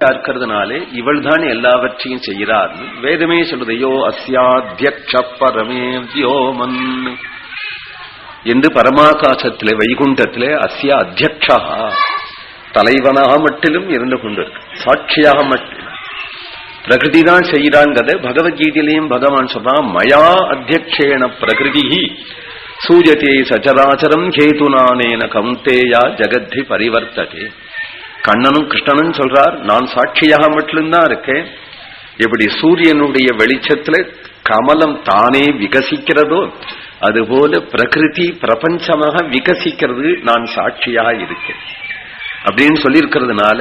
சாட்சியா இருக்கிறதுனாலே இவள் தான் எல்லாவற்றையும் செய்கிறார். வேதமே சொல்லுதையோ அஸ்யாத்யக்ஷ பரமே வியோமன் என்று பரமாகாசத்திலே வைகுண்டத்திலே அஸ்ய அத்தியக்ஷா தலைவனாக மட்டிலும் இருந்து கொண்டிருக்கு, சாட்சியாக மட்டிலும். பிரகிருதி தான் செய்யறாங்கிறத பகவத்கீதையிலையும் பகவான் சொல்றான், மயா அத்தியக்ஷேன பிரகிருதி சூயதே சச்சராச்சரம் கேதுனானேன கௌந்தேயா ஜகத்தி பரிவர்த்ததே. கண்ணனும் கிருஷ்ணனும் சொல்றார், நான் சாட்சியாக மட்டும்தான் இருக்கேன். எப்படி சூரியனுடைய வெளிச்சத்துல கமலம் தானே விகசிக்கிறதோ அதுபோல பிரகிருதி பிரபஞ்சமாக விகசிக்கிறது, நான் சாட்சியாக இருக்கேன் அப்படின்னு சொல்லியிருக்கிறதுனால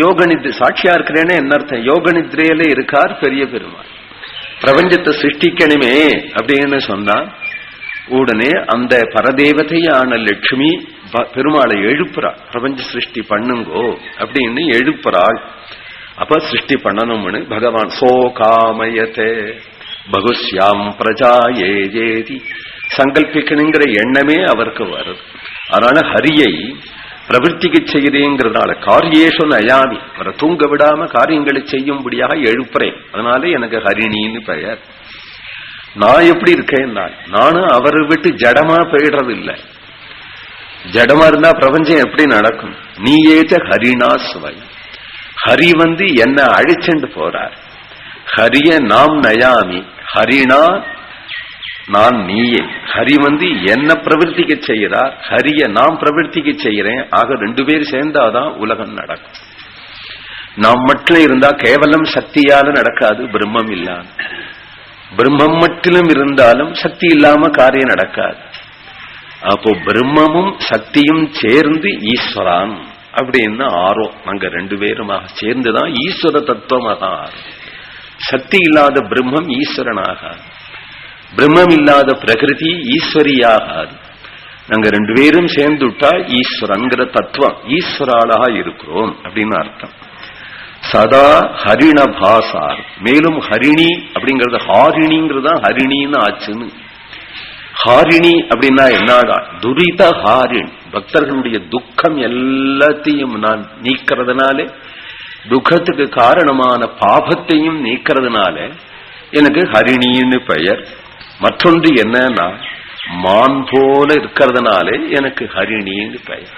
யோகநித்ரை சாட்சியா இருக்கிறேன்னு என்ன அர்த்தம்? யோக நித்ரையில இருக்கார் பெரிய பெருமாள். பிரபஞ்சத்தை சிருஷ்டிக்கணுமே அப்படின்னு சொன்னா உடனே அந்த பரதேவதையான லட்சுமி பெருமாளை எழுப்புறாள், பிரபஞ்ச சிருஷ்டி பண்ணுங்கோ அப்படின்னு எழுப்புறாள். அப்ப சிருஷ்டி பண்ணணும்னு பகவான் சோகாமயத்தே பகுஸ்யாம் பிரஜா ஏஜேதி சங்கல்பிக்கணுங்கிற எண்ணமே அவருக்கு வருது. அதனால ஹரியை பிரவൃத்திக்கு செய்கிறேங்கிறதுனால காரியேஷு நயாமி, அவரை தூங்க விடாம காரியங்களை செய்யும்படியாக எழுப்புறேன். அதனால எனக்கு ஹரிணின்னு பெயர். நான் எப்படி இருக்கேன்? நானும் அவரை விட்டு ஜடமா போயிடுறது இல்லை. ஜடமா இருந்தா பிரபஞ்சம் எப்படி நடக்கும்? நீ ஏச்ச ஹரிணா சுவை, ஹரி என்ன அழிச்சுண்டு போறார். ஹரிய நாம் நயாமி, ஹரிணா நான் நீயே. ஹரி என்ன பிரவர்த்திக்க செய்கிறார், ஹரிய நாம் பிரவர்த்திக்க செய்கிறேன். ஆக ரெண்டு பேர் சேர்ந்தாதான் உலகம் நடக்கும். நாம் மட்டும் இருந்தா கேவலம் சக்தியால நடக்காது, பிரம்மம் இல்லாம. பிரம்மம் மட்டிலும் இருந்தாலும் சக்தி இல்லாம காரியம் நடக்காது. அப்போ பிரம்மமும் சக்தியும் சேர்ந்து ஈஸ்வரான் அப்படின்னு ஆறோம். நாங்க ரெண்டு பேருமாக சேர்ந்துதான் ஈஸ்வர தத்துவமாக ஆறும். சக்தி இல்லாத பிரம்மம் ஈஸ்வரனாகாது, பிரம்மம் இல்லாத பிரகிருதி ஈஸ்வரியாகாது. நாங்க ரெண்டு பேரும் சேர்ந்துட்டா ஈஸ்வரங்கிற தத்துவம் ஈஸ்வராளாக இருக்கிறோம் அப்படின்னு அர்த்தம். சதா ஹரிண பாசார். மேலும் ஹரிணி அப்படிங்கறது ஹாரிணிங்கிறதா ஹரிணின்னு ஆச்சுன்னு. ஹாரிணி அப்படின்னா என்னடா? துரித ஹாரிணி, பக்தர்களுடைய துக்கம் எல்லாத்தையும் நான் நீக்கிறதுனாலே, துக்கத்துக்கு காரணமான பாபத்தையும் நீக்கிறதுனால எனக்கு ஹரிணின்னு பெயர். மற்றொன்று என்னன்னா, மான் போல இருக்கிறதுனாலே எனக்கு ஹரிணின்னு பெயர்.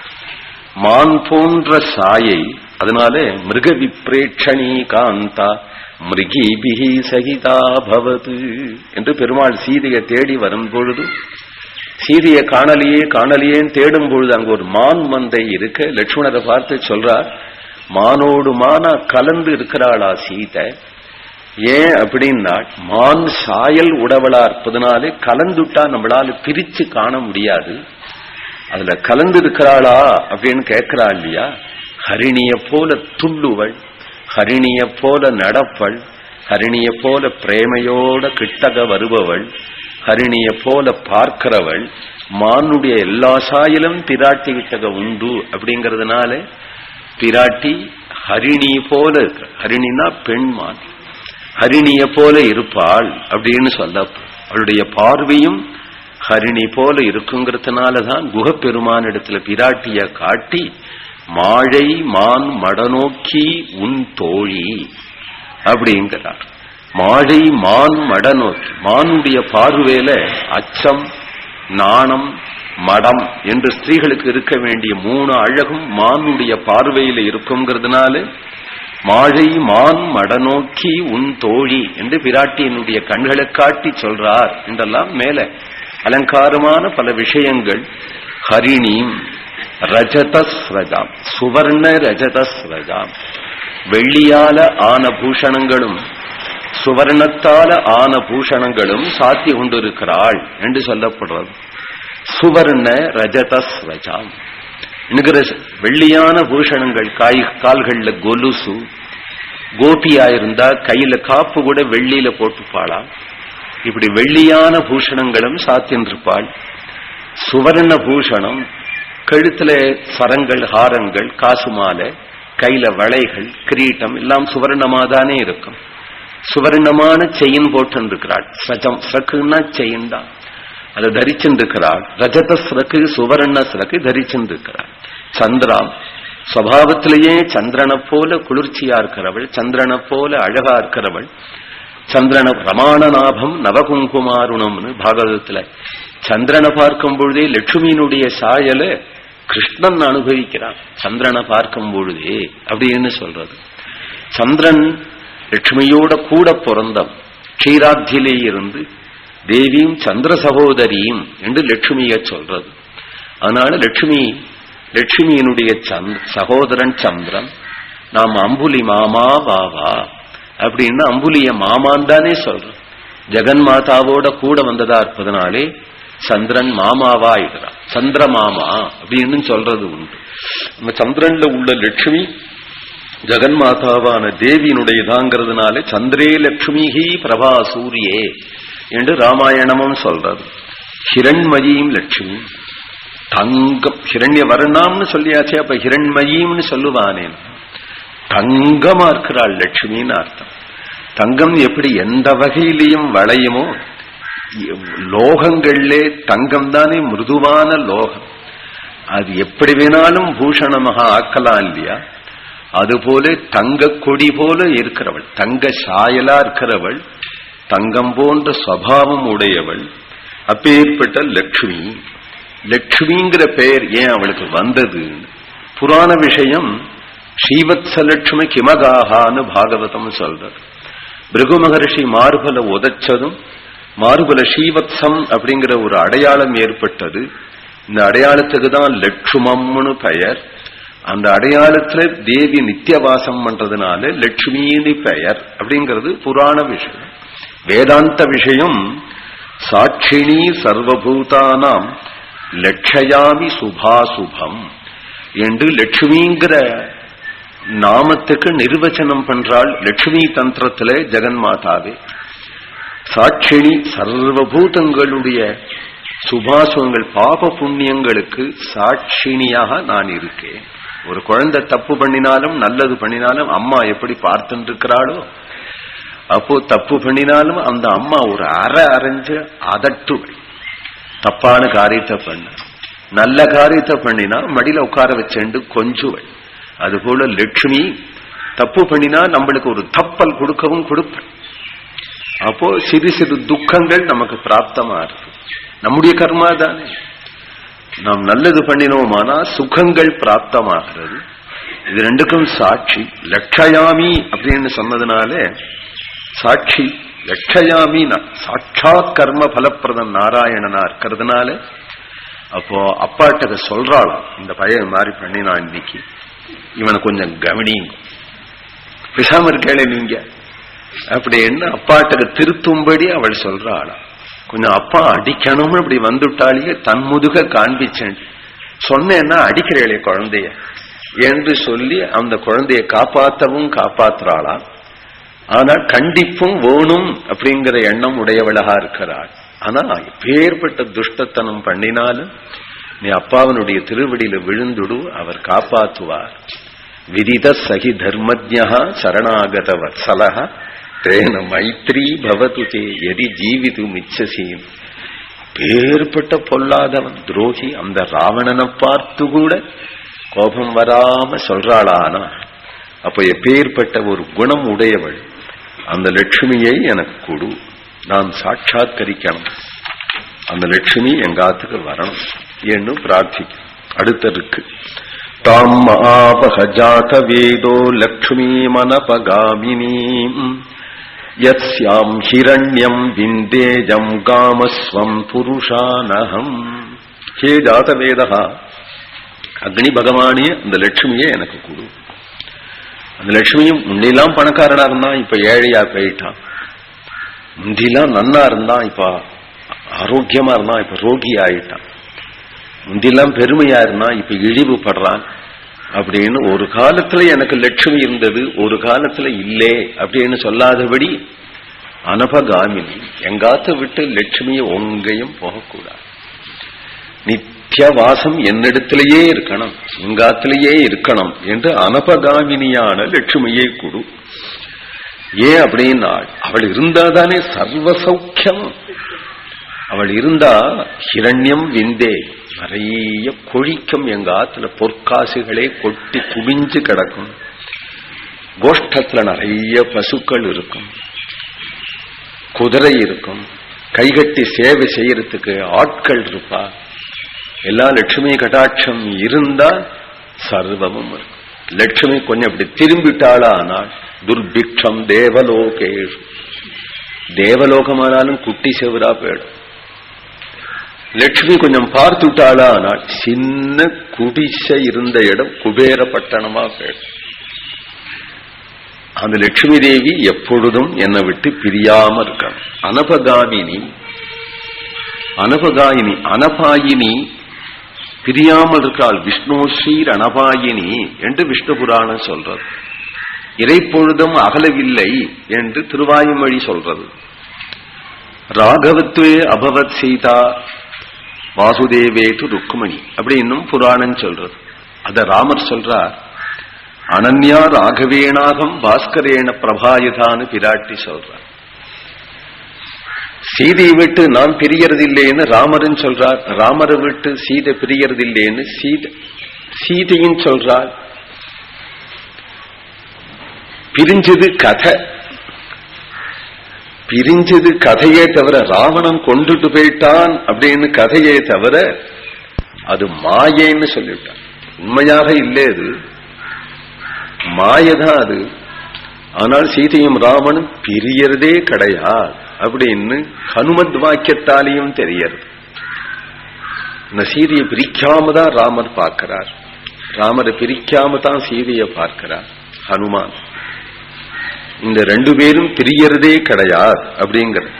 மான் போன்ற சாயை, அதனால மிருக விப்ரேட்சணி காந்தா மிருகிபிஹி சகிதா பவது என்று பெருமாள் சீதையை தேடி வரும் பொழுது, சீதையை காணலையேன்னு தேடும் பொழுது அங்கு ஒரு மான் மந்தை இருக்க லட்சுமணரை பார்த்து சொல்றார், மானோடு மானா கலந்து இருக்கிறாளா சீதை. ஏன் அப்படின்னா, மான் சாயல் உடவளா இருப்பதனாலே கலந்துட்டா நம்மளால பிரிச்சு காண முடியாது. அதுல கலந்து இருக்கிறாளா அப்படின்னு கேட்கிறா இல்லையா. ஹரிணிய போல துள்ளுவள், ஹரிணிய போல நடப்பள், ஹரிணிய போல பிரேமையோட கிட்டக வருபவள், ஹரிணிய போல பார்க்கிறவள், மானுடைய எல்லா சாயிலும் பிராட்டி கிட்டக உண்டு. அப்படிங்கிறதுனால பிராட்டி ஹரிணி போல இருக்கிற, ஹரிணினா பெண்மான், ஹரிணிய போல இருப்பாள் அப்படின்னு சொல்ல. அவளுடைய பார்வையும் ஹரிணி போல இருக்குங்கிறதுனாலதான் குகப்பெருமான் இடத்துல பிராட்டிய காட்டி மாழை மான் மடநோக்கி உன் தோழி அப்படிங்கிறார். மாழை மான் மடநோக்கி, மானுடைய பார்வையில அச்சம் நாணம் மடம் என்று ஸ்திரீகளுக்கு இருக்க வேண்டிய மூணு அழகும் மானுடைய பார்வையில இருக்குங்கிறதுனால மாழை மான் மடநோக்கி உன் தோழி என்று பிராட்டியினுடைய கண்களை காட்டி சொல்றார் என்றெல்லாம் மேல அலங்காரமான பல விஷயங்கள். ஹரிணீம் ரஜதஸ்ரஜாம், சுவர்ண ரஜதஸ்ரஜாம், வெள்ளியால ஆன பூஷணங்களும் சுவர்ணத்தால ஆன பூஷணங்களும் சாத்தி கொண்டிருக்கிறாள் என்று சொல்லப்படுறது. சுவர்ண ரஜதஸ்ரஜாம் என்கிற வெள்ளியான பூஷணங்கள், கால்கள்ல கொலுசு, கோபியாயிருந்தா கையில காப்பு கூட வெள்ளியில போட்டுப்பாளா. இப்படி வெள்ளியான பூஷணங்களும் சாத்தின்றிருப்பாள். சுவர்ண பூஷணம், கழுத்துல சரங்கள் ஹாரங்கள் காசு மாலை, கையில வளைகள் கிரீட்டம் எல்லாம் சுவர்ணமாதானே இருக்கும். சுவர்ணமான செயின் போட்டிருக்கிறாள். ஸ்ரஜம், ஸ்ரக்குன்னா செயின் தான், அதை தரிச்சிருக்கிறாள். ரஜத ஸ்ரக்கு சுவர்ண ஸ்ரக்கு தரிச்சிருக்கிறாள். சந்திராம், சுபாவத்திலேயே சந்திரனை போல குளிர்ச்சியா இருக்கிறவள், சந்திரனை போல அழகா இருக்கிறவள், சந்திரன பிரமாணநாபம் நவகுங்குமாருணம்னு பாகவதத்துல சந்திரனை பார்க்கும் பொழுதே லட்சுமியினுடைய சாயல கிருஷ்ணன் அனுபவிக்கிறான். சந்திரனை பார்க்கும் பொழுதே அப்படின்னு சொல்றது. சந்திரன் லட்சுமியோட கூட பிறந்தம், க்ஷீராத்தியிலே இருந்து தேவியும் சந்திர சகோதரியும் என்று லட்சுமிய சொல்றது. அதனால லட்சுமியினுடைய சகோதரன் சந்திரன். நாம் அம்புலி மாமா வாவா அப்படின்னு அம்புலிய மாமான் தானே சொல்றோம். ஜெகன் மாதாவோட கூட வந்ததா இருப்பதனாலே சந்திரன் மாமாவா ஆயிடுறான், சந்திர மாமா அப்படின்னு சொல்றது உண்டு. நம்ம சந்திரன்ல உள்ள லட்சுமி ஜெகன்மாதாவான தேவியினுடையதாங்கிறதுனால சந்திரே லட்சுமிஹி பிரபா சூரியே என்று ராமாயணமும் சொல்றது. ஹிரண்மயியும் லட்சுமி தங்கம், ஹிரண்ய வர்ணாம்னு சொல்லியாச்சே, அப்ப ஹிரண்மயின்னு சொல்லுவானே, தங்கமா இருக்கிறாள் லட்சுமின்னு அர்த்தம். தங்கம் எப்படி எந்த வகையிலையும் வளையுமோ, லோகங்கள்லே தங்கம் தானே மிருதுவான லோகம், அது எப்படி வேணாலும் பூஷணமாக ஆக்கலாம் இல்லையா? அதுபோல தங்க கொடி போல இருக்கிறவள், தங்க சாயலா இருக்கிறவள், தங்கம் போன்ற சுபாவம் உடையவள். அப்பேற்பட்ட லட்சுமி. லட்சுமிங்கிற பெயர் ஏன் அவளுக்கு வந்தது? புராண விஷயம். ஸ்ரீவத்ஸலட்சுமி கிமகாகான்னு பாகவதம் சொல்றது. பிருகு மகர்ஷி மார்பல உதைச்சதும் மார்பல ஸ்ரீவத்சம் அப்படிங்கிற ஒரு அடையாளம் ஏற்பட்டது. இந்த அடையாளத்துக்கு தான் லட்சுமம்னு பெயர். அந்த அடையாளத்துல தேவி நித்தியவாசம் பண்றதுனால லட்சுமின்னு பெயர் அப்படிங்கிறது புராண விஷயம். வேதாந்த விஷயம். சாட்சிணி சர்வபூதானாம் லட்சயாமி சுபாசுபம் என்று லட்சுமிங்கிற நாமத்துக்கு நிர்வச்சனம் பண்றாள் லட்சுமி தந்திரத்திலே ஜெகன்மாதாவே. சாட்சிணி சர்வபூதங்களுடைய சுபாசுவங்கள் பாப புண்ணியங்களுக்கு சாட்சிணியாக நான் இருக்கேன். ஒரு குழந்தை தப்பு பண்ணினாலும் நல்லது பண்ணினாலும் அம்மா எப்படி பார்த்துட்டு இருக்கிறாளோ, அப்போ தப்பு பண்ணினாலும் அந்த அம்மா ஒரு அரைஞ்சு அதட்டுவள். தப்பான காரியத்தை பண்ண, நல்ல காரியத்தை பண்ணினா மடியில உட்கார வச்சேண்டு கொஞ்சுவள். அதுபோல லட்சுமி தப்பு பண்ணினா நம்மளுக்கு ஒரு தப்பல் கொடுக்கவும் கொடுப்பள். அப்போ சிறு சிறு துக்கங்கள் நமக்கு பிராப்தமா இருக்கு. நம்முடைய கர்மா தானே. நாம் நல்லது பண்ணினோமானா சுகங்கள் பிராப்தமாகிறது. இது ரெண்டுக்கும் சாட்சி. லட்சயாமி அப்படின்னு சொன்னதுனால சாட்சி லட்சயாமினா சாட்சாத் கர்ம பலப்பிரதன் நாராயணனா இருக்கிறதுனால அப்போ அப்பாட்ட சொல்றாளாம், இந்த பையன் மாதிரி பண்ணினா இன்னைக்கு இவனை கொஞ்சம் கவனிங்க, பேசாம இருக்கே நீங்க அப்படின்னு அப்பாட்ட திருத்தும்படி அவள் சொல்றாளாம். கொஞ்சம் அப்பா அடிக்கணும்னு அப்படி வந்துட்டாலேயே தன் முதுக காண்பிச்சேன் சொன்னேன்னா அடிக்கிறேளே குழந்தைய என்று சொல்லி அந்த குழந்தைய காப்பாற்றவும் காப்பாற்றுறாளாம். ஆனா கண்டிப்பும் வேணும் அப்படிங்கிற எண்ணம் உடையவளாக இருக்கிறாள். ஆனா எப்பேற்பட்ட துஷ்டத்தனம் பண்ணினாலும் நீ அப்பாவனுடைய திருவடியில விழுந்துடு, அவர் காப்பாற்றுவார். விதித சகி தர்மஜ்ஞா சரணாகத வத்சலஹ தேன மைத்ரி பவது தே எதி ஜீவிது மிச்சசீம். பேர்பட்ட பொல்லாதவன் துரோகி அந்த ராவணனை பார்த்து கூட கோபம் வராம சொல்றாளானா அப்ப எப்பேற்பட்ட ஒரு குணம் உடையவள் அந்த லட்சுமியை எனக்கு கொடு, நான் சாட்சாத்கரிக்கணும், அந்த லட்சுமி எங்காத்துக்கு வரணும் என்று பிரார்த்திக்கும். அடுத்தருக்கு தாம் ஆபகஜாத வேதோ லக்ஷ்மீ மனபகாமினீ யஸ்யாம் ஹிரண்யம் விந்தேஜம் காமஸ்வம் புருஷானஹம். ஹே ஜாதவேதா, அக்னி பகவானே அந்த லட்சுமியே எனக்கு கொடு. அந்த லட்சுமியும் முன்னெல்லாம் பணக்காரனா இருந்தான், இப்ப ஏழையா போயிட்டான். முந்திலாம் நன்னா இருந்தான், இப்ப ஆரோக்கியமா இருந்தான், இப்ப ரோகி ஆயிட்டான். முந்திலாம் பெருமையா இருந்தான், இப்ப இழிவுபடுறான் அப்படின்னு. ஒரு காலத்துல எனக்கு லட்சுமி இருந்தது, ஒரு காலத்துல இல்லே அப்படின்னு சொல்லாதபடி அனபகாமினி, எங்காத்த விட்டு லட்சுமியை ஒங்கையும் போகக்கூடாது. நித்தியவாசம் என்னிடத்திலேயே இருக்கணும், எங்காத்திலேயே இருக்கணும் என்று அனபகாமினியான லட்சுமியை கொடு. ஏன் அப்படின்னா அவள் இருந்தாதானே சர்வ சௌக்கியம். அவள் இருந்தா ஹிரண்யம் விந்தே, நிறைய கொழிக்கும். எங்க ஆத்துல பொற்காசுகளே கொட்டி குவிஞ்சு கிடக்கும். கோஷ்டத்துல நிறைய பசுக்கள் இருக்கும், குதிரை இருக்கும், கைகட்டி சேவை செய்யறதுக்கு ஆட்கள் இருப்பா. எல்லா லட்சுமி கடாட்சம் இருந்தா சர்வமும் இருக்கும். லட்சுமி கொஞ்சம் இப்படி திரும்பிட்டாளா ஆனால் துர்பிக்ஷம் தேவலோகேஷு. தேவலோகமானாலும் குட்டி செவரா போயிடும். லட்சுமி கொஞ்சம் பார்த்துட்டாளா ஆனால் சின்ன குடிசை இருந்த இடம் குபேர பட்டணமா போயிடும். அந்த லட்சுமி தேவி எப்பொழுதும் என்னை விட்டு பிரியாம இருக்காங்க. அனபகாமினி, அனபகாயினி, அனபாயினி பிரியாமல் இருக்காள். விஷ்ணு ஸ்ரீர் அனபாயினி என்று விஷ்ணு புராணம் சொல்றது. இறைப்பொழுதும் அகலவில்லை என்று திருவாயுமொழி சொல்றது. ராகவத்வே அபவத் சீதா வாசுதேவேது ருக்மணி அப்படி இன்னும் புராணம் சொல்றது. அத ராமர் சொல்றார். அனன்யா ராகவேணாகம் பாஸ்கரேண பிரபாயுதான்னு பிராட்டி சொல்றார். சீதையை விட்டு நாம் பிரியறதில்லைன்னு ராமரும் சொல்றார். ராமரை விட்டு சீதை பிரியறதில்லைன்னு சீதையும் சொல்றார். பிரிஞ்சது கதை, பிரிஞ்சது கதையே தவிர ராவணன் கொண்டுட்டு போயிட்டான் அப்படின்னு கதையே தவிர அது மாயைன்னு சொல்லிவிட்டான். உண்மையாக இல்லை, அது மாயதான் அது. ஆனால் சீதையும் ராமனும் பிரியறதே கிடையாது அப்படின்னு ஹனுமத் வாக்கியத்தாலையும் தெரியறது. இந்த சீதையை பிரிக்காம தான் ராமர் பார்க்கிறார். ராமரை பிரிக்காம தான் சீதையை பார்க்கிறார் ஹனுமான். இந்த ரெண்டு பேரும் பிரியறதே கிடையாது அப்படிங்கிறது.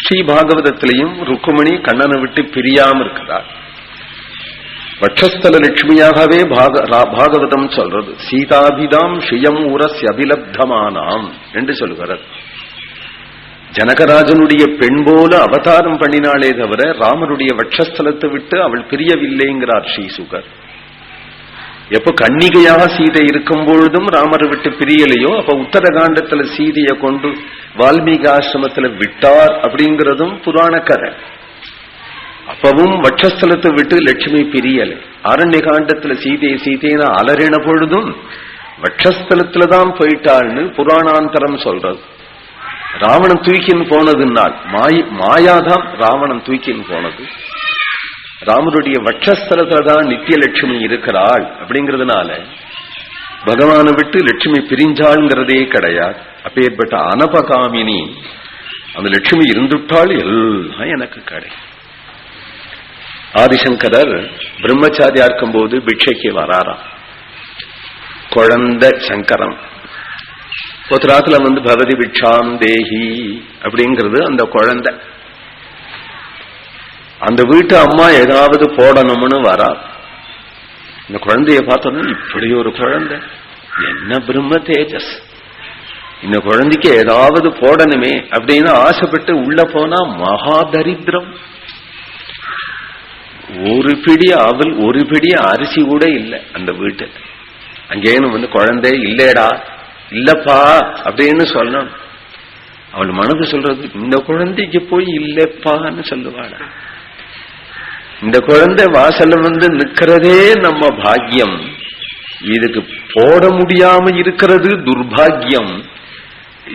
ஸ்ரீ பாகவதத்திலையும் ருக்குமணி கண்ணனை விட்டு பிரியாம இருக்கிறார். வட்சஸ்தல லட்சுமியாகவே பாகவதம் சொல்றது. சீதாபிதாம் ஸ்ரீயம் உரஸ்ய அபிலப்தமானாம் என்று சொல்கிறது. ஜனகராஜனுடைய பெண் போல அவதாரம் பண்ணினாலே தவிர ராமருடைய வட்சஸ்தலத்தை விட்டு அவள் பிரியவில்லைங்கிறார் ஸ்ரீசுகர். எப்ப கன்னிகையாக சீதை இருக்கும் பொழுதும் ராமரை விட்டு பிரியலையோ அப்ப உத்தரகாண்டத்துல சீதையை கொண்டு வால்மீகி ஆசிரமத்துல விட்டார் அப்படிங்கிறதும் புராண கதை. அப்பவும் வட்சஸ்தலத்தை விட்டு லட்சுமி பிரியலை. ஆரண்ய காண்டத்துல சீதைன்னு அலறின பொழுதும் வட்சஸ்தலத்துலதான் போயிட்டாள்னு புராணாந்தரம் சொல்றது. ராவணன் தூக்கின்னு போனதுனால் மாயாதான் ராவணன் தூக்கின்னு போனது. ராமருடைய வட்சஸ்தலத்துல தான் நித்தியலட்சுமி இருக்கிறாள் அப்படிங்கிறதுனால பகவானை விட்டு லட்சுமி பிரிஞ்சாள்ங்கிறதே கிடையாது. அப்பேற்பட்ட அனபகாமினி அந்த லட்சுமி இருந்துட்டாள் எல்லாம் எனக்கு கிடையாது. ஆதிசங்கரர் பிரம்மச்சாரியா இருக்கும் போது பிட்சைக்கு வராராம். குழந்தை சங்கரம் ஒருத்தராத்துல பகவதி பிட்சாம் தேஹி அப்படிங்கிறது அந்த குழந்தை. அந்த வீட்டு அம்மா ஏதாவது போடணும்னு வரா. இந்த குழந்தைய பார்த்தோம், இப்படி ஒரு குழந்தை, என்ன பிரம்ம தேஜஸ், இந்த குழந்தைக்கு ஏதாவது போடணுமே அப்படின்னு ஆசைப்பட்டு உள்ள போனா மகாதரித்திரம். ஒரு பிடி அவள், ஒரு பிடி அரிசி கூட இல்லை அந்த வீட்டுல. அங்கேயும் குழந்தை இல்லேடா, இல்லப்பா அப்படின்னு சொல்லணும். அவள் மனது சொல்றது, இந்த குழந்தைக்கு போய் இல்லப்பான்னு சொல்லுவாடா. இந்த குழந்தை வாசல்ல நிக்கிறதே நம்ம பாக்கியம், இதுக்கு போட முடியாம இருக்கிறது துர்பாகியம்.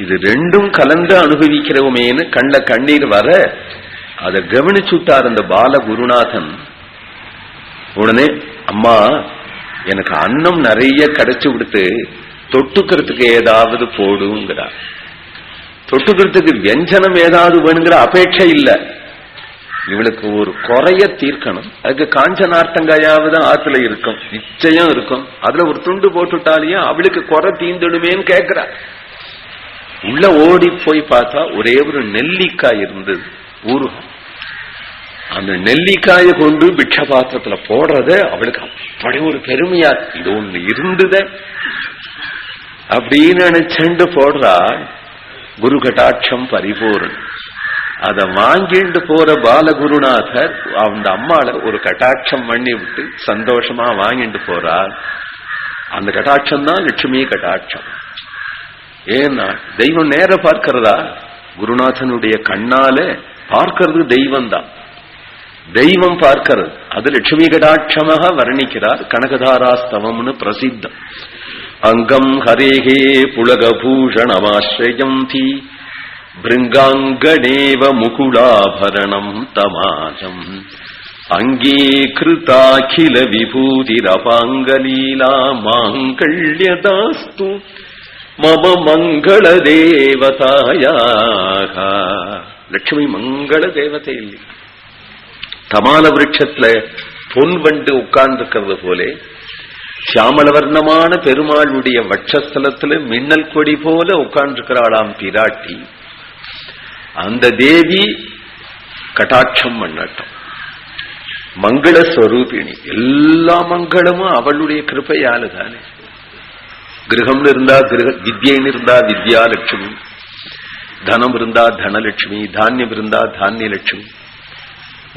இது ரெண்டும் கலந்து அனுபவிக்கிறோமேன்னு கண்ட கண்ணீர் வர அதை கவனிச்சுட்டார் அந்த பால குருநாதன். உடனே அம்மா எனக்கு அன்னம் நிறைய கிடைச்சு கொடுத்து தொட்டுக்கிறதுக்கு ஏதாவது போடுங்கிறார். தொட்டுக்கிறதுக்கு வியஞ்சனம் ஏதாவது வேணுங்கிற அபேட்சை இல்லை. இவளுக்கு ஒரு குறைய தீர்க்கணும். அதுக்கு காஞ்சனார்த்தங்காயாவது ஆத்துல இருக்கும், நிச்சயம் இருக்கும். அதுல ஒரு துண்டு போட்டுட்டாலேயே அவளுக்கு குறை தீந்துடுமேன்னு கேட்கிற. உள்ள ஓடி போய் பார்த்தா ஒரே ஒரு நெல்லிக்காய் இருந்தது ஊறுகாய். அந்த நெல்லிக்காயை கொண்டு பிட்ச பாத்திரத்துல போடுறத அவளுக்கு அப்படி ஒரு பெருமையா, இது ஒண்ணு இருந்தத அப்படின்னு நினைச்சண்டு போடுறா. குரு கட்டாட்சம் பரிபூர்ணம். அதை வாங்கிட்டு போற பாலகுருநாதர் அந்த அம்மாளை ஒரு கட்டாட்சம் பண்ணி விட்டு சந்தோஷமா வாங்கிட்டு போறார். அந்த கட்டாட்சம் தான் லட்சுமி கட்டாட்சம். ஏன்னா தெய்வம் நேர பார்க்கிறதா, குருநாதனுடைய கண்ணால பார்க்கிறது தெய்வம் தான். தெய்வம் பார்க்கிறது. அது லட்சுமி கடாட்சமாக வர்ணிக்கிறார். கனகதாராஸ்தவம்னு பிரசித்தம். அங்கம் ஹரேகே புலகபூஷணமாஸ்ரயந்தி பிருங்காங்கணேவ முகுலாபரணம் தமாஜம் அங்கீகிருதாகில விபூதிரபாங்கலீலா மாங்கல்யதாஸ்து மம மங்கள தேவதாயாக. லட்சுமி மங்கள தேவதை இல்லை. தமால விருட்சத்துல பொன் வண்டு உட்கார்ந்துக்கிறது போலே சியாமலவர்ணமான பெருமாளுடைய வட்சஸ்தலத்துல மின்னல் கொடி போல உட்கார்ந்துக்கிறாளாம் பிராட்டி. அந்த தேவி கடாட்சம் பண்ணட்டும். மங்களஸ்வரூபிணி. எல்லா மங்களமும் அவளுடைய கிருபையால தானே. கிரகம்னு இருந்தா கிரக, வித்யன்னு இருந்தா வித்யாலட்சுமி, தனம் இருந்தா தனலட்சுமி, தானியம் இருந்தா தானியலட்சுமி,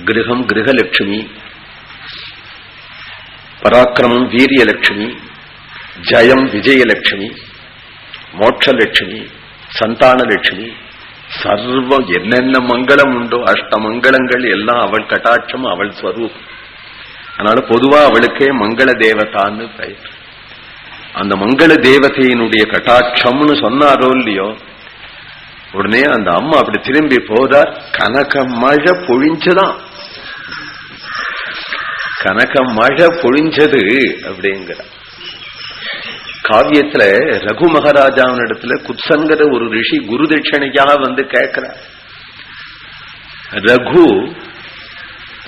கிரகம் கிரகலட்சுமி, பராக்கிரமம் வீரியலட்சுமி, ஜயம் விஜயலட்சுமி, மோட்சலட்சுமி, சந்தானலட்சுமி, சர்வம் என்னென்ன மங்களம் உண்டோ அஷ்டமங்களங்கள் எல்லாம் அவள் கட்டாட்சம், அவள் ஸ்வரூபம். அதனால பொதுவா அவளுக்கே மங்கள தேவதான்னு பெயர். அந்த மங்கள தேவதையினுடைய கட்டாட்சம்னு சொன்னாரோ இல்லையோ, உடனே அந்த அம்மா அப்படி திரும்பி போதார். கனக மழை பொழிஞ்சதான், கனக மழை பொழிஞ்சது அப்படிங்கிற காவியத்துல ரகு மகாராஜாவினிடத்துல குத்சன்கிற ஒரு ரிஷி குரு தட்சணைக்காக வந்து கேட்கிறார். ரகு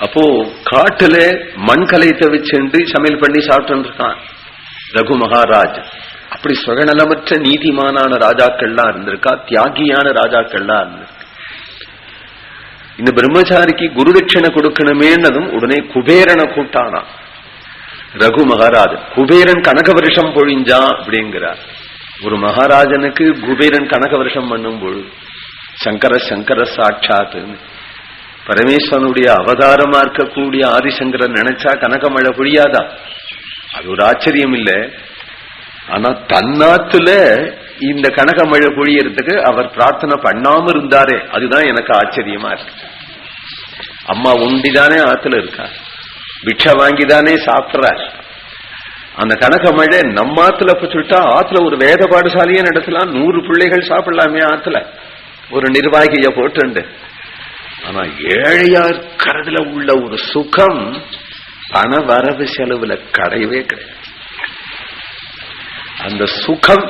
அப்போ காட்டுல மண் கலைத்த வச்சுண்டு சமையல் பண்ணி சாப்பிட்டு இருக்கான் ரகு மகாராஜ். அப்படி சுகநலமற்ற நீதிமானான ராஜாக்கள்லாம் இருந்திருக்கா, தியாகியான ராஜாக்கள்லாம் இருந்திருக்கா. இந்த பிரம்மச்சாரிக்கு குரு தட்சணை கொடுக்கணுமேன்னதும் உடனே குபேரனை கூட்டானா ரகு மகாராஜ். குபேரன் கனக வருஷம் பொழிஞ்சா அப்படிங்கிறார். ஒரு மகாராஜனுக்கு குபேரன் கனக வருஷம் பண்ணும் பொழுது சங்கர சங்கர சாட்சாத்து பரமேஸ்வரனுடைய அவதாரமா இருக்கக்கூடிய ஆதிசங்கரன் நினைச்சா கனக மழை பொழியாதா? அது ஒரு ஆச்சரியம் இல்ல. ஆனா தன்னாத்துல இந்த கனக மழை பொழியறதுக்கு அவர் பிரார்த்தனை பண்ணாம இருந்தாரே, அதுதான் எனக்கு ஆச்சரியமா இருக்கு. அம்மா உண்டிதானே ஆத்துல இருக்கா, பிட்ச வாங்கிதானே சாப்பிட்றார். அந்த கனக மழை நம்ம ஆத்துல சொல்லிட்டா ஆத்துல ஒரு வேத பாடசாலையே நடத்தலாம், 100 பிள்ளைகள் சாப்பிடலாமே ஆத்துல ஒரு நிர்வாகிய போட்டு. ஆனா ஏழையா இருக்கிறதுல உள்ள ஒரு சுகம் பண வரவு செலவுல கிடையவே கிடையாது. அந்த சுகம்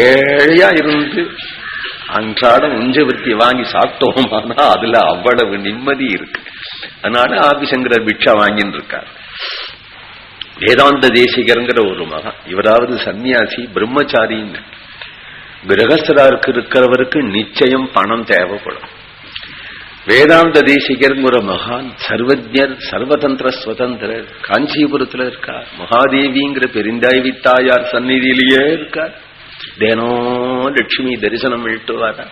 ஏழையா இருந்து அன்றாடம் உஞ்சவர்த்தி வாங்கி சாப்பிட்டோமானா அதுல அவ்வளவு நிம்மதி இருக்கு. அதனால ஆதிசங்கரர் பிட்சா வாங்கின்னு இருக்கார். வேதாந்த தேசிகருங்கிற ஒரு மகா, இவராவது சன்னியாசி பிரம்மச்சாரின்னு. கிரகஸ்தராருக்கு இருக்கிறவருக்கு நிச்சயம் பணம் தேவைப்படும். வேதாந்த தேசிகருங்கிற மகான் சர்வஜர், சர்வதந்திர சுதந்திரர், காஞ்சிபுரத்துல இருக்கார். மகாதேவிங்கிற பெருந்தாய்வி தாயார் சந்நிதியிலேயே இருக்கார். தினம் லட்சுமி தரிசனம் விட்டு வரா.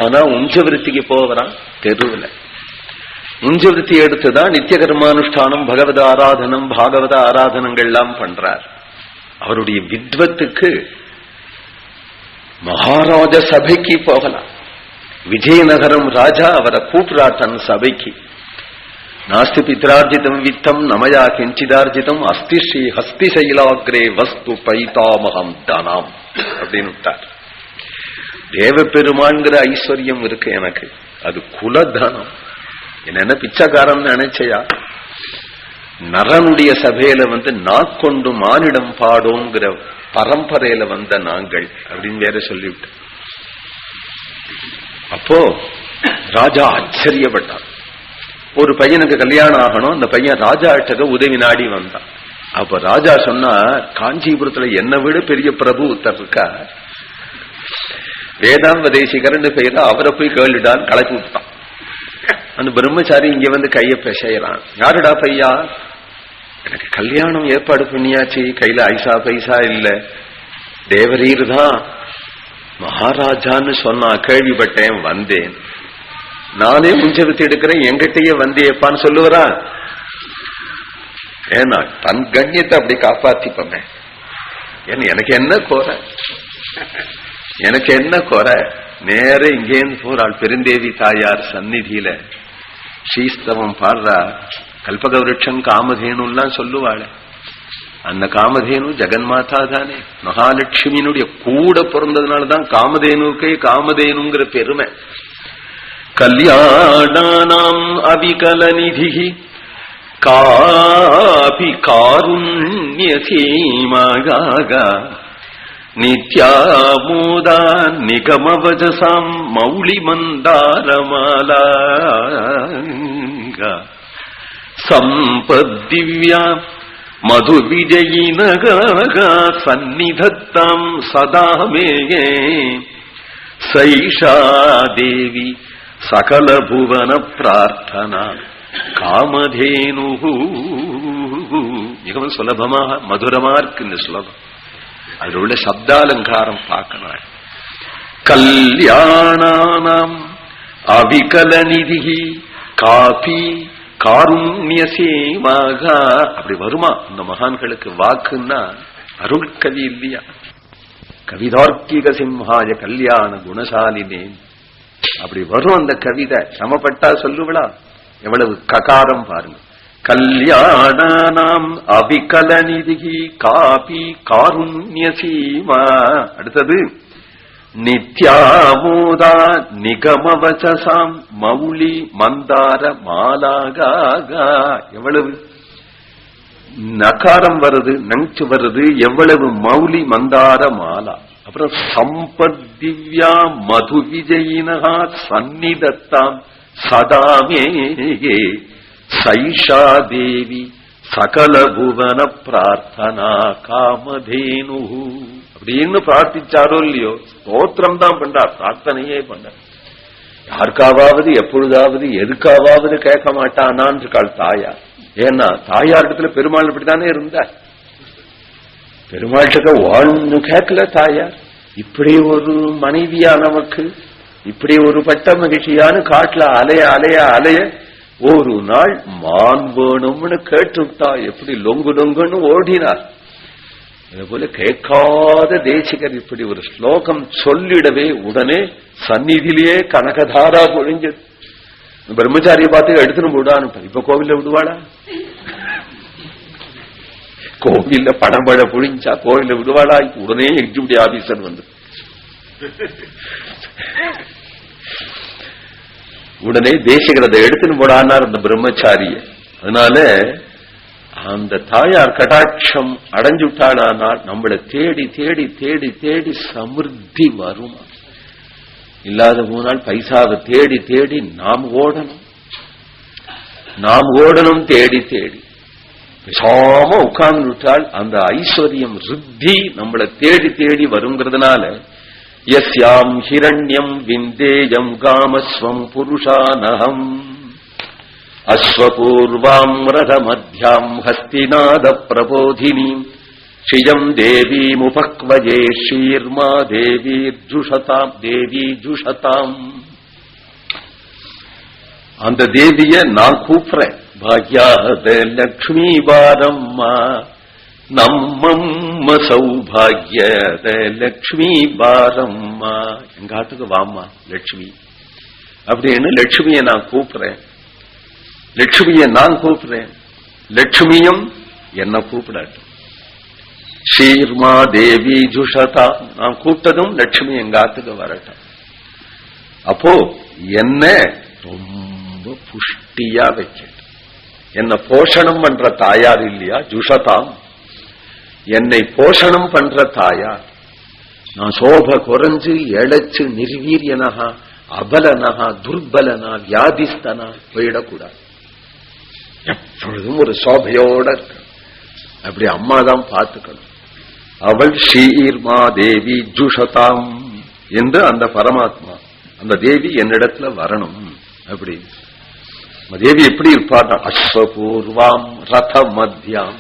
ஆனா உஞ்சவிருத்திக்கு போவரான் தெருவில். உஞ்சவிருத்தி எடுத்துதான் நித்திய கர்மானுஷ்டானம், பகவத ஆராதனம், பாகவத ஆராதனங்கள்லாம் பண்றார். அவருடைய வித்வத்துக்கு மகாராஜ சபைக்கு போகலாம். விஜயநகரம் ராஜா அவரை கூப்பிடுறார் தன் சபைக்கு. நாஸ்தி பித்ரார்ஜிதம் வித்தம் நமயா கிஞ்சிதார்ஜிதம் அஸ்தி ஸ்ரீ ஹஸ்தி சைலாகிரே வஸ்து பைதாமகம் தனாம் அப்படின்னு விட்டார். தேவ பெருமான்கிற ஐஸ்வர்யம் இருக்கு எனக்கு, அது குலதனம். என்ன பிச்சைக்காரன் நினைச்சையா? நரனுடைய சபையில நாக்கொண்டு மானிடம் பாடோங்கிற பரம்பரையில வந்த நாங்கள் அப்படின்னு வேற சொல்லிவிட்டு. அப்போ ராஜா ஆச்சரியப்பட்டான். ஒரு பையனுக்கு கல்யாணம் ஆகணும், அந்த பையன் ராஜா கிட்ட உதவி நாடி வந்தான். அப்ப ராஜா சொன்னா, காஞ்சிபுரத்துல என்னை விட பெரிய பிரபு ஒருத்தர் இருக்கா, வேதாந்த தேசிகர்னு பெயர், அவரை போய் கேளுடான்னு கலப்பி விட்டான். அந்த பிரம்மச்சாரி இங்க கைய பேசறான். யாருடா பையா? எனக்கு கல்யாணம் ஏற்பாடு பண்ணியாச்சு, கையில ஐசா பைசா இல்ல, தேவரீர் தான் மகாராஜான்னு சொன்னா கேள்விப்பட்டேன், வந்தேன். நானே முஞ்சவித்து எடுக்கிறேன், எங்கிட்டயே வந்தியப்பான்னு சொல்லுவரா? ஏன்னா தன் கண்ணியத்தை அப்படி காப்பாத்திப்பமே. எனக்கு என்ன குறை, எனக்கு என்ன குறை? நேர இங்கேருந்து போறாள் பெருந்தேவி தாயார் சந்நிதியில. ஸ்ரீஸ்தவம் பாடுறா. கல்பக விருட்சம் காமதேனுலாம் சொல்லுவாள். அந்த காமதேனு ஜெகன்மாதா தானே, மகாலட்சுமியினுடைய கூட பிறந்ததுனாலதான் காமதேனுக்கே காமதேனுங்கிற பெருமை. கல்யாணானாம் அவிகலநிதி காபி காருண்யசீமாக நித்யாமோதா நிகமவஜசாம் மௌளி மந்தாரமாலா சம்பத்திவ்யா மது விஜயினக சந்நிதத்தாம் சதாமே சைஷா தேவி சகல புவன பிரார்த்தனா காமதேனு. மிகவும் சுலபமாக மதுரமா இருக்கு இந்த சுலபம். அதில் உள்ள சப்தாலங்காரம் பார்க்கணும். கல்யாணானாம் அவிகலநிதி காபி காருண்யசேமாக. அப்படி வருமா இந்த மகான்களுக்கு? வாக்குன்னா அருள் கவி இல்லையா? கவிதார்க்கிக சிம்ஹாய கல்யாண குணசாலினே. அப்படி வரும் அந்த கவிதை. சமப்பட்டா சொல்லுவளா? எவ்வளவு ககாரம் பாருங்க. கல்யாணானாம் அவிகலநிதி காபி காருண்யசீமா. அடுத்தது நித்யாமோதா நிகமவசசாம் மௌலி மந்தார மாலாகா. எவ்வளவு நகாரம் வருது, நஞ்சு வருது. எவ்வளவு மௌலி மந்தார மாலா. அப்புறம் சம்பத்திவ்யா மது விஜயினகா சந்நிதத்தாம் சதாமே சைஷா தேவி சகல புவன பிரார்த்தனா காமதேனு. அப்படின்னு பிரார்த்திச்சாரோ இல்லையோ, ஸ்தோத்திரம் தான் பண்றார், பிரார்த்தனையே பண்றார். யாருக்காவது எப்பொழுதாவது எதுக்காவது கேட்க மாட்டானான்னு இருக்காள் தாயார். ஏன்னா தாயாரிடத்துல பெருமாள் இப்படித்தானே இருந்தார். பெருமாள்கிட்ட வாழ்ந்து கேட்கல தாயார். இப்படி ஒரு மனைவியா நமக்கு, இப்படி ஒரு பட்ட மகிழ்ச்சியான காட்டுல அலைய அலைய அலைய ஒரு நாள் மான் வேணும்னு கேட்டுட்டா எப்படி லொங்கு லொங்குன்னு ஓடினார். அதுபோல கேட்காத தேசிகர் இப்படி ஒரு ஸ்லோகம் சொல்லிடவே உடனே சந்நிதியிலேயே கனகதாரா பொழிஞ்சது. பிரம்மச்சாரியை பார்த்து எடுத்துன்னு விடான்னு. இப்ப கோவில்ல விடுவாளா? கோவில்ல பணம்பழ பொழிஞ்சா கோவில்ல விடுவாளா? உடனே எக்ஸிக்யூட்டிவ் ஆபீசர் வந்து உடனே தேசிகரதை எடுத்துன்னு போடானார் அந்த பிரம்மச்சாரிய. அதனால அந்த தாயார் கடாட்சம் அடைஞ்சுட்டாளானால் நம்மளை தேடி தேடி தேடி தேடி சமிருத்தி வரும். இல்லாத போனால் பைசாவை தேடி தேடி நாம் ஓடணும் தேடி தேடி. பேசாம உட்கார்ந்து விட்டால் அந்த ஐஸ்வர்யம் ருத்தி நம்மளை தேடி தேடி வருங்கிறதுனால யஸ்யாம் ஹிரண்யம் விந்தேயம் காமஸ்வம் புருஷானஹம் அஸ்வபூர்வாம் ரதமத்யாம் ஹஸ்திநாத பிரபோதினீம் ஸ்ரீயம் தேவீமுபக்வஜே ஸ்ரீர்மா தேவி ஜுஷதாம். அந்த தேவிய நான் கூப்பிடுறேன். பாக்யாத லக்ஷ்மி பாரம்மா நம்மம்ம சௌபாகியத லக்ஷ்மி பாரம்மா. எங்காட்டுக்கு வாம்மா லட்சுமி அப்படின்னு லட்சுமியை நான் கூப்பிடுறேன். லட்சுமியும் என்ன கூப்பிடாட்டும். ஸ்ரீர்மா தேவி ஜுஷதா. நான் கூப்பிட்டதும் லட்சுமி எங்காத்துக்கு வரட்டும். அப்போ என்ன ரொம்ப புஷ்டியா வைக்கட்டும். என்ன போஷணம் பண்ற தாயார் இல்லையா ஜுஷதாம். என்னை போஷணம் பண்ற தாயார். நான் சோப குறைஞ்சு எழைச்சு நிர்வீரியனகா அபலனகா துர்பலனா வியாதிஸ்தனா போயிடக்கூடாது. எப்பொழுதும் ஒரு சோபையோட இருக்க. அப்படி அம்மாதான் பார்த்துக்கணும். அவள் ஸ்ரீர்மா தேவி ஜுஷதாம் என்று அந்த பரமாத்மா அந்த தேவி என்னிடத்துல வரணும். அப்படி தேவி எப்படி இருப்பார்? அஸ்வபூர்வாம் ரத மத்தியாம்.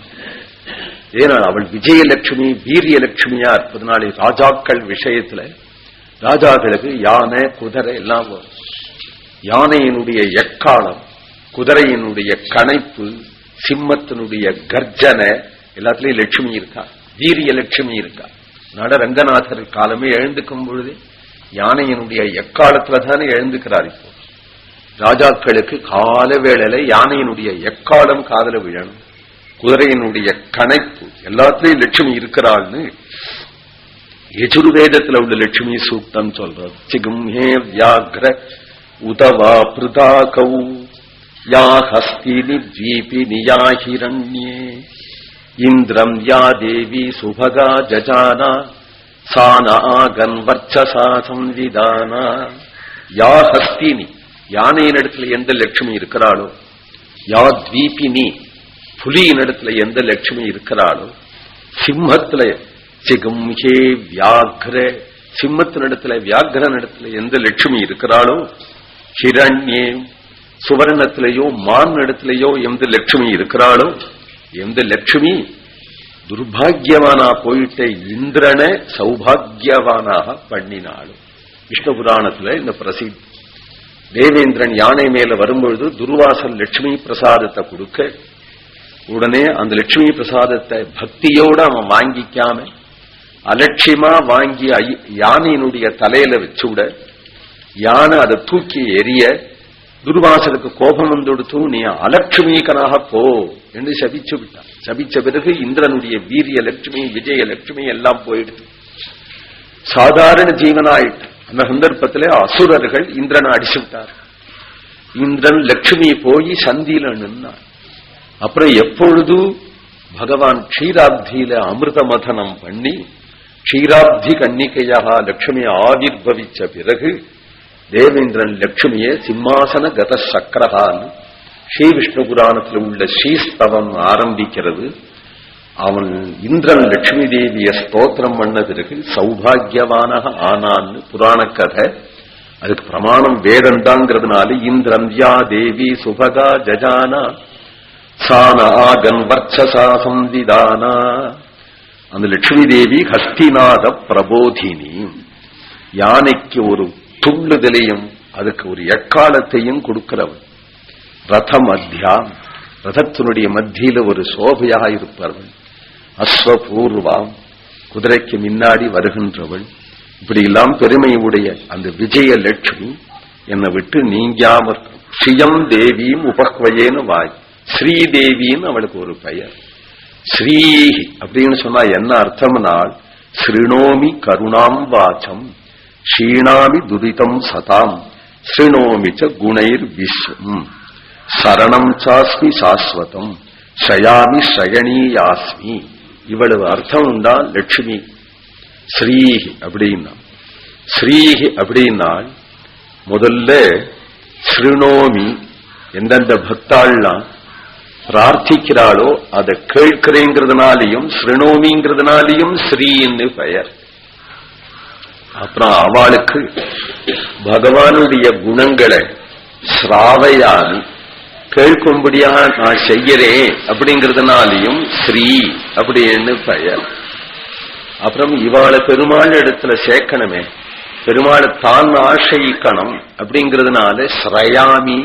ஏன்னா அவள் விஜயலட்சுமி வீரியலட்சுமியா இருப்பதனால ராஜாக்கள் விஷயத்துல ராஜாக்களுக்கு யானை குதிரை எல்லாம் வரும். யானையினுடைய எக்காலம், குதிரையினுடைய கணைப்பு, சிம்மத்தினுடைய கர்ஜனை எல்லாத்திலையும் லட்சுமி இருக்கா, வீரியலட்சுமி இருக்கா. நட ரங்கநாதர் காலமே எழுந்துக்கும் பொழுது யானையினுடைய எக்காலத்துல தானே எழுந்துக்கிறார். இப்போ ராஜாக்களுக்கு கால வேளையில யானையினுடைய எக்காலம் காதல விழணும், குதிரையினுடைய கணைப்பு, எல்லாத்திலையும் லட்சுமி இருக்கிறாள்னு யஜுர்வேதத்துல உள்ள லட்சுமி சூக்தம் சொல்றது. சிகும்ஹே வியாக்ர உதவா பிருதாகௌ யா ஹஸ்தினி த்வீபினி யா ஹிரண்யே இந்திரம் யா தேவி சுபகா ஜஜானா சான ஆகன் வர்ச்சசா சம்விதானா. யா ஹஸ்தினி, யானையின் இடத்துல எந்த லட்சுமி இருக்கிறாளோ, யா த்வீபினி, புலியின் இடத்துல எந்த லட்சுமி இருக்கிறாளோ, சிம்மத்துல சிகும்ஹே வியாக்ர, சிம்மத்தினிடத்துல வியாக்ரனிடத்துல எந்த லட்சுமி இருக்கிறாளோ, ஹிரண்யே, சுவர்ணத்திலேயோ மான் இடத்திலேயோ எந்த லட்சுமி இருக்கிறாளோ, எந்த லட்சுமி துர்பாகியவானா போயிட்ட இந்திரனை சௌபாகியவானாக பண்ணினாலும். விஷ்ணு புராணத்துல இந்த பிரசித்தி. தேவேந்திரன் யானை மேல வரும்பொழுது துர்வாசன் லட்சுமி பிரசாதத்தை கொடுக்க, உடனே அந்த லட்சுமி பிரசாதத்தை பக்தியோட அவன் வாங்கிக்காம அலட்சியமா வாங்கி யானையினுடைய தலையில வச்சுவிட, யானை அதை தூக்கி எரிய துர்வாசனுக்கு கோபம் வந்துடுத்து, நீ அலட்சுமிகனாக போ என்று சபிச்சு விட்டான். சபிச்ச பிறகு இந்திரனுடைய வீரிய லட்சுமி விஜய லட்சுமி எல்லாம் போயிடுது, சாதாரண ஜீவனாயிட்டு. அந்த சந்தர்ப்பத்திலே அசுரர்கள் இந்திரனை அடிச்சு விட்டார். இந்திரன் லட்சுமி போய் சந்தியில நின்னார். அப்புறம் எப்பொழுது பகவான் க்ஷீராப்தியில அமிர்த மதனம் பண்ணி க்ஷீராப்தி கன்னிகையாக லட்சுமி ஆவிர்பவிச்ச பிறகு தேவேந்திரன் லட்சுமியை சிம்மாசன கத சக்கரகான் ஸ்ரீ விஷ்ணு புராணத்தில் உள்ள ஸ்ரீஸ்தவம் ஆரம்பிக்கிறது. அவன் இந்திரன் லட்சுமி தேவிய ஸ்தோத்திரம் பண்ண பிறகு சௌபாகியவானாக ஆனான்னு புராண கதை. அதுக்கு பிரமாணம் வேதந்தாங்கிறதுனால இந்திரன் யா தேவி சுபகா ஜஜானா சான ஆகன் வர்ச்சசா சம்விதானா. அந்த லட்சுமி தேவி ஹஸ்திநாத பிரபோதினி, யானைக்கு ஒரு துள்ளுதலையும் அதுக்கு ஒரு எக்காலத்தையும் கொடுக்கிறவன். ரத மத்தியாம், ரதத்தினுடைய மத்தியில ஒரு சோபையாக இருப்பவன். அஸ்வபூர்வாம், குதிரைக்கு முன்னாடி வருகின்றவள். இப்படி எல்லாம் பெருமையுடைய அந்த விஜயலட்சுமி என்னை விட்டு நீங்காம இருக்கும். ஸ்ரீயம் தேவியும் உபக்வயேன்னு வாய், ஸ்ரீதேவின்னு அவளுக்கு ஒரு பெயர். ஸ்ரீ அப்படின்னு சொன்னா என்ன அர்த்தம்னால், ஸ்ருணோமி கருணாம் வாச்சம் க்ஷீணாமி துரிதம் சதாம் ஸ்ருணோமி ச குணைர் விஸ்வம் சரணம் சாஸ்மி சாஸ்வதம் ஷயாமி ஷயனீயாஸ்மி. இவ்வளவு அர்த்தம் உண்டா லட்சுமி. ஸ்ரீஹி அப்படின்னா, ஸ்ரீஹி அப்படின்னால் முதல்ல ஸ்ருணோமி, எந்தெந்த பக்தாள்லாம் பிரார்த்திக்கிறாளோ அதை கேட்கிறேங்கிறதுனாலையும் ஸ்ருணோமிங்கிறதுனாலையும் ஸ்ரீன்னு பெயர். அப்புறம் அவளுக்கு பகவானுடைய குணங்களை ஸ்ராவையானு கேட்கும்படியா நான் செய்யறேன் அப்படிங்கிறதுனாலையும் ஸ்ரீ அப்படின்னு பெயர். அப்புறம் இவாளை பெருமாள் இடத்துல சேர்க்கணுமே, பெருமாளை தான் ஆசைக்கணும் அப்படிங்கிறதுனால ஸ்ரயாமி,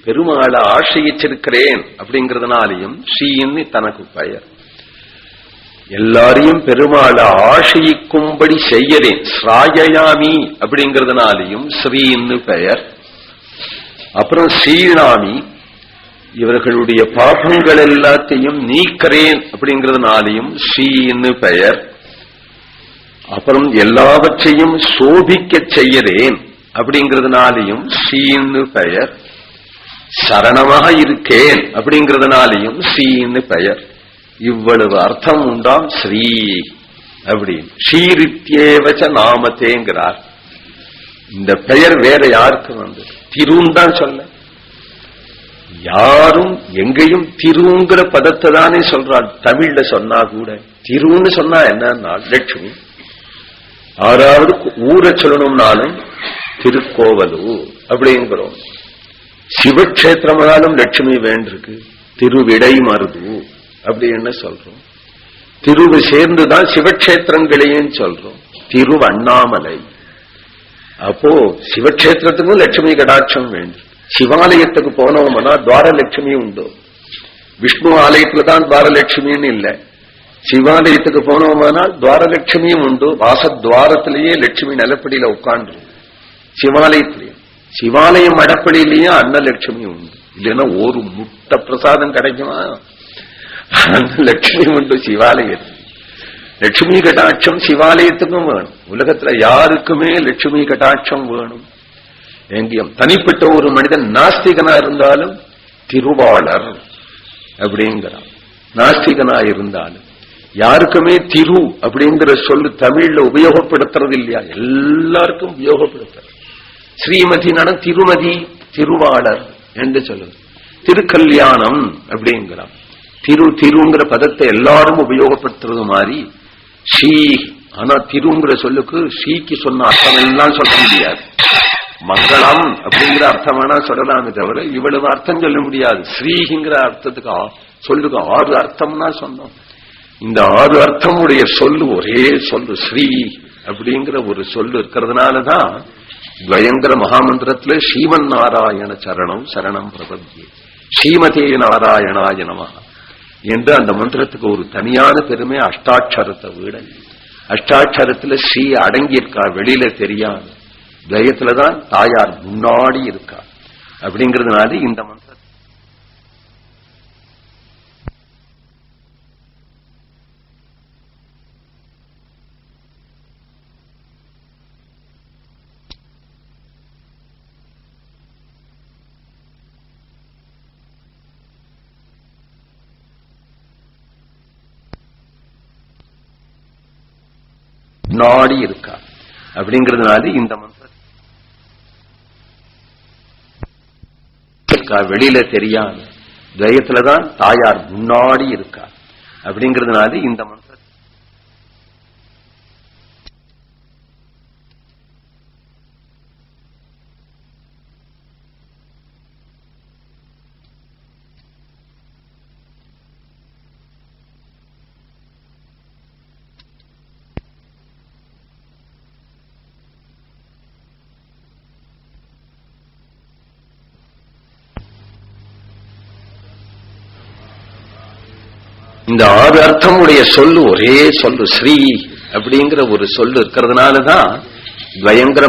பெருமாளை ஆசைச்சிருக்கிறேன் அப்படிங்கிறதுனாலையும் ஸ்ரீன்னு தனக்கு பெயர். எல்லாரையும் பெருமாளை ஆசைக்கும்படி செய்யறேன் ஸ்ராயயாமி அப்படிங்கிறதுனாலையும் ஸ்ரீன்னு பெயர். அப்புறம் ஸ்ரீநாமி, இவர்களுடைய பாபங்கள் எல்லாத்தையும் நீக்கிறேன் அப்படிங்கிறதுனாலையும் ஸ்ரீன்னு பெயர். அப்புறம் எல்லாவற்றையும் சோபிக்க செய்யறேன் அப்படிங்கிறதுனாலையும் ஸ்ரீன்னு பெயர். சரணமாக இருக்கேன் அப்படிங்கிறதுனாலையும் ஸ்ரீன்னு பெயர். இவ்வளவு அர்த்தம் உண்டாம் ஸ்ரீ அப்படின்னு. ஸ்ரீரித்யேவச்ச நாமத்தேங்கிறார். இந்த பெயர் வேற யாருக்கு வந்து திருன்னு தான் சொல்ல. யாரும் எங்கேயும் திருங்கிற பதத்தை தானே சொல்றாள். தமிழ்ல சொன்னா கூட திருன்னு சொன்னா என்னன்னா லட்சுமி. ஆறாவது ஊரை சொல்லணும்னாலும் திருக்கோவலூர் அப்படிங்கிறோம். சிவக்ஷேத்திரமானாலும் லட்சுமி வேண்டிருக்கு. திருவிடை மருது அப்படின்னு சொல்றோம். திருவு சேர்ந்துதான் சிவக்ஷேத்திரங்களையும் சொல்றோம். திருவண்ணாமலை. அப்போ சிவக்ஷேத்திரத்துக்கும் லட்சுமி கடாட்சம் வேண்டும். சிவாலயத்துக்கு போனோம்னா துவாரலட்சுமி உண்டு. விஷ்ணு ஆலயத்துல தான் துவாரலட்சுமின்னு இல்லை. சிவாலயத்துக்கு போனோமானால் துவாரலட்சுமியும் உண்டு. வாசத்வாரத்திலேயே லட்சுமி நிலப்படியில உட்கார்ந்து சிவாலயத்திலேயே சிவாலயம் மடப்படியிலையும் அன்னலட்சுமி உண்டு. இல்லைன்னா ஒரு முட்டை பிரசாதம் கிடைக்குமா? அன்னலட்சுமி உண்டு சிவாலயத்தில். லட்சுமி கட்டாட்சம் சிவாலயத்துக்கும் வேணும். உலகத்துல யாருக்குமே லட்சுமி கட்டாட்சம் வேணும். எங்கேயும் தனிப்பட்ட ஒரு மனிதன் நாஸ்திகனா இருந்தாலும் திருவாளர் அப்படிங்கிறான். நாஸ்திகனா இருந்தாலும் யாருக்குமே திரு அப்படிங்கிற சொல்லு தமிழ்ல உபயோகப்படுத்துறது இல்லையா? எல்லாருக்கும் உபயோகப்படுத்துறது. ஸ்ரீமதி நட திருமதி திருவாளர் என்று சொல்லுது. திருக்கல்யாணம் அப்படிங்கிறான். திருங்கிற பதத்தை எல்லாரும் உபயோகப்படுத்துறது மாதிரி ஸ்ரீ. ஆனா திருங்கிற சொல்லுக்கு ஸ்ரீக்கு சொன்ன அர்த்தம் எல்லாம் சொல்ல முடியாது. மங்களம் அப்படிங்கிற அர்த்தம் வேணா சொல்லலாமே தவிர இவ்வளவு அர்த்தம் சொல்ல முடியாது. ஸ்ரீங்கிற அர்த்தத்துக்கு சொல்லுக்கு 6 அர்த்தம்னா சொன்னோம். இந்த 6 அர்த்தமுடைய சொல்லு ஒரே சொல்லு ஸ்ரீ அப்படிங்கிற ஒரு சொல்லு இருக்கிறதுனாலதான் துவயங்கர மகாமந்திரத்துல ஸ்ரீமன் நாராயண சரணம் சரணம் பிரபத்தியே ஸ்ரீமதே நாராயணாய நமஹ என்று அந்த மந்திரத்துக்கு ஒரு தனியான பெருமை. அஷ்டாட்சரத்தை விட அஷ்டாட்சரத்துல ஸ்ரீ அடங்கியிருக்கா, வெளியில தெரியாது. துவயத்துலதான் தாயார் முன்னாடி இருக்கா. அப்படிங்கிறதுனால இந்த மந்திரம் முன்னாடி இருக்கா. அப்படிங்கிறதுனால இந்த மந்திரம் வெளியில தெரியாது. துவயத்துலதான் தாயார் முன்னாடி இருக்கா. அப்படிங்கிறதுனால இந்த மந்திரம் இந்த 6 அர்த்தமுடைய சொல்லு ஒரே சொல்லு ஸ்ரீ அப்படிங்கிற ஒரு சொல்லு இருக்கிறதுனாலதான் துவயங்கர